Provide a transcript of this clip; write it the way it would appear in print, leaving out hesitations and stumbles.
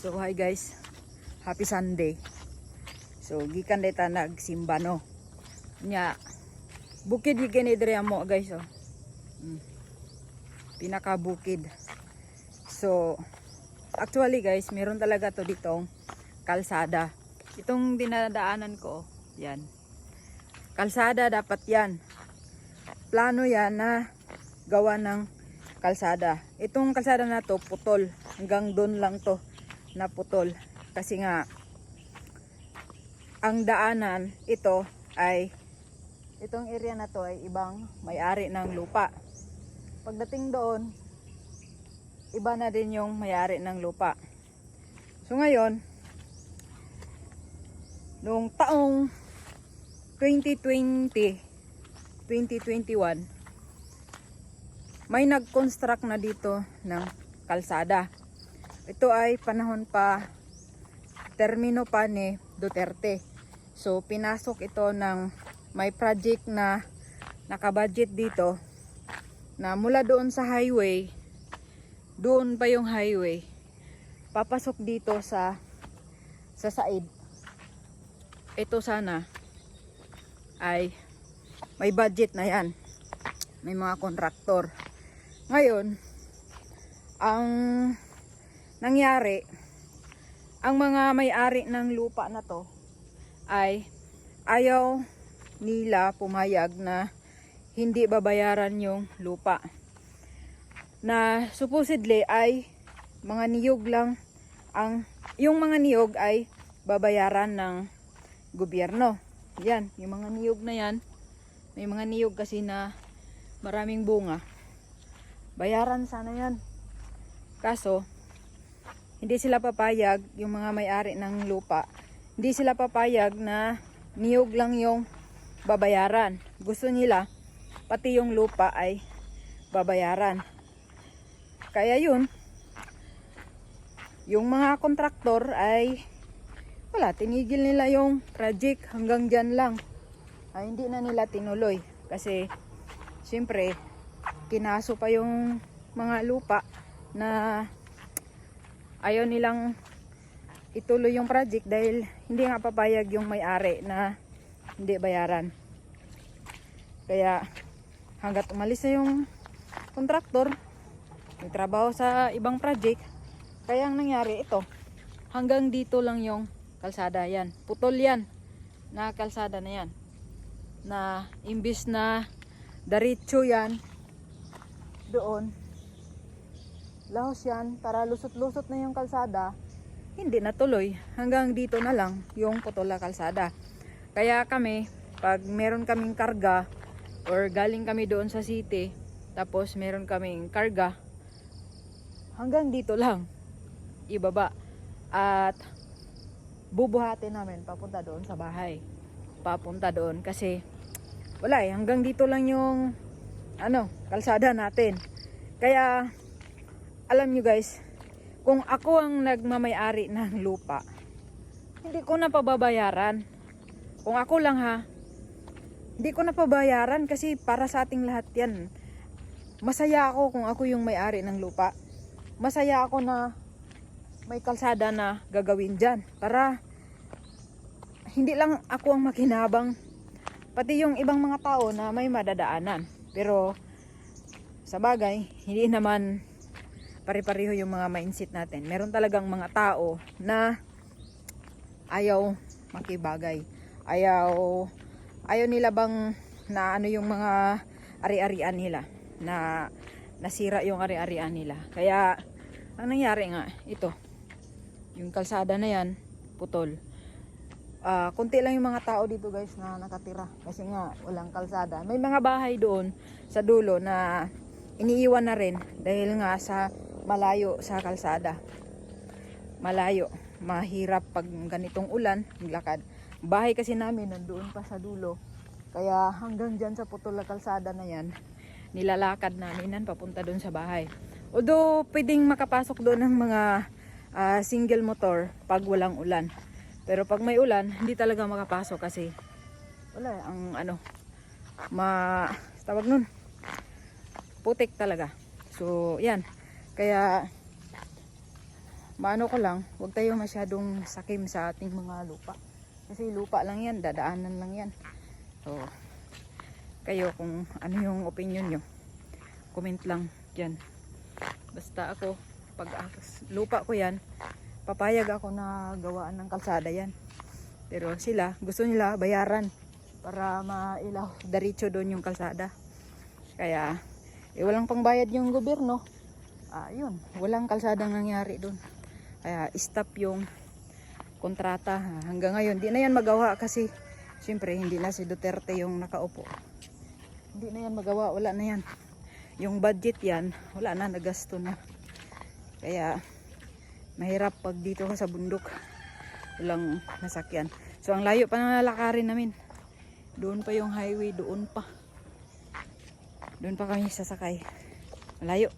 So hi guys, happy Sunday. So gikan deta nagsimba no. Nya bukid gikan diri amo guys oh. Pinaka bukid. So actually guys, meron talaga to ditong kalsada. Itong dinadaanan ko, yan. Kalsada dapat yan. Plano yan na gawa ng kalsada. Itong kalsada na to putol. Hanggang doon lang to na putol. Kasi nga ang daanan ito ay itong area na to ay ibang may-ari ng lupa. Pagdating doon, iba na din yung may-ari ng lupa. So ngayon, noong taong 2021, may nag-construct na dito ng kalsada. Ito ay panahon pa, termino pa ni Duterte. So pinasok ito ng may project na nakabudget dito na mula doon sa highway, doon pa yung highway, papasok dito sa side. Ito sana ay may budget na yan, may mga kontraktor. Ngayon ang nangyari, ang mga may-ari ng lupa na to ay ayaw nila pumayag na hindi babayaran yung lupa. Na supposedly ay mga niyog lang, yung mga niyog ay babayaran ng gobyerno. Yan, yung mga niyog na yan, may mga niyog kasi na maraming bunga. Bayaran sana yan. Kaso hindi sila papayag, yung mga may-ari ng lupa, hindi sila papayag na niyog lang yung babayaran. Gusto nila pati yung lupa ay babayaran. Kaya yun, yung mga kontraktor ay wala, tinigil nila yung project hanggang dyan lang. Ay, hindi na nila tinuloy kasi siyempre kinaso pa yung mga lupa na ayaw nilang ituloy yung project dahil hindi nga papayag yung may-ari na hindi bayaran. Kaya hanggat umalis na yung kontraktor, may trabaho sa ibang project, kaya ang nangyari ito, hanggang dito lang yung kalsada yan. Putol yan na kalsada na yan. Na imbis na diretso yan doon, lahos yan para lusot-lusot na yung kalsada, hindi natuloy. Hanggang dito na lang yung putol na kalsada. Kaya kami, pag meron kaming karga or galing kami doon sa city, tapos meron kaming karga, hanggang dito lang ibaba at bubuhatin namin papunta doon sa bahay. Papunta doon kasi wala hanggang dito lang yung kalsada natin. Kaya alam nyo guys, kung ako ang nagmamay-ari ng lupa, hindi ko na pababayaran. Kung ako lang hindi ko na pabayaran kasi para sa ating lahat yan. Masaya ako kung ako yung may-ari ng lupa. Masaya ako na may kalsada na gagawin dyan. Para hindi lang ako ang makinabang, pati yung ibang mga tao na may madadaanan. Pero sa bagay, hindi naman pare-pareho yung mga mindset natin. Meron talagang mga tao na ayaw makibagay. Ayaw nila bang na yung mga ari-arian nila. Na nasira yung ari-arian nila. Kaya ang nangyari nga, ito. Yung kalsada na yan, putol. Kunti lang yung mga tao dito guys na nakatira. Kasi nga, walang kalsada. May mga bahay doon sa dulo na iniiwan na rin dahil nga sa malayo sa kalsada. Malayo. Mahirap pag ganitong ulan, maglakad. Bahay kasi namin nandoon pa sa dulo. Kaya hanggang dyan sa putol na kalsada na yan, nilalakad namin yan papunta doon sa bahay. Although pwedeng makapasok doon ng mga single motor pag walang ulan. Pero pag may ulan, hindi talaga makapasok kasi wala tawag nun, putik talaga. So yan, kaya maano ko lang, huwag tayo masyadong sakim sa ating mga lupa. Kasi lupa lang yan, dadaanan lang yan. So, kayo kung ano yung opinion nyo, comment lang dyan. Basta ako, pag lupa ko yan, papayag ako na gawaan ng kalsada yan. Pero sila, gusto nila bayaran para mailaw, diretso doon yung kalsada. Kaya, walang pangbayad yung gobyerno. Yun, walang kalsadang nangyari doon. Kaya, stop yung kontrata. Hanggang ngayon, di na yan magawa kasi, siyempre, hindi na si Duterte yung nakaupo. Hindi na yan magawa, wala na yan. Yung budget yan, wala na, nagasto na. Kaya, mahirap pag dito ka sa bundok. Walang nasakyan. So, ang layo pa na lalakarin namin. Doon pa yung highway, doon pa. Doon pa kami sasakay. Malayo.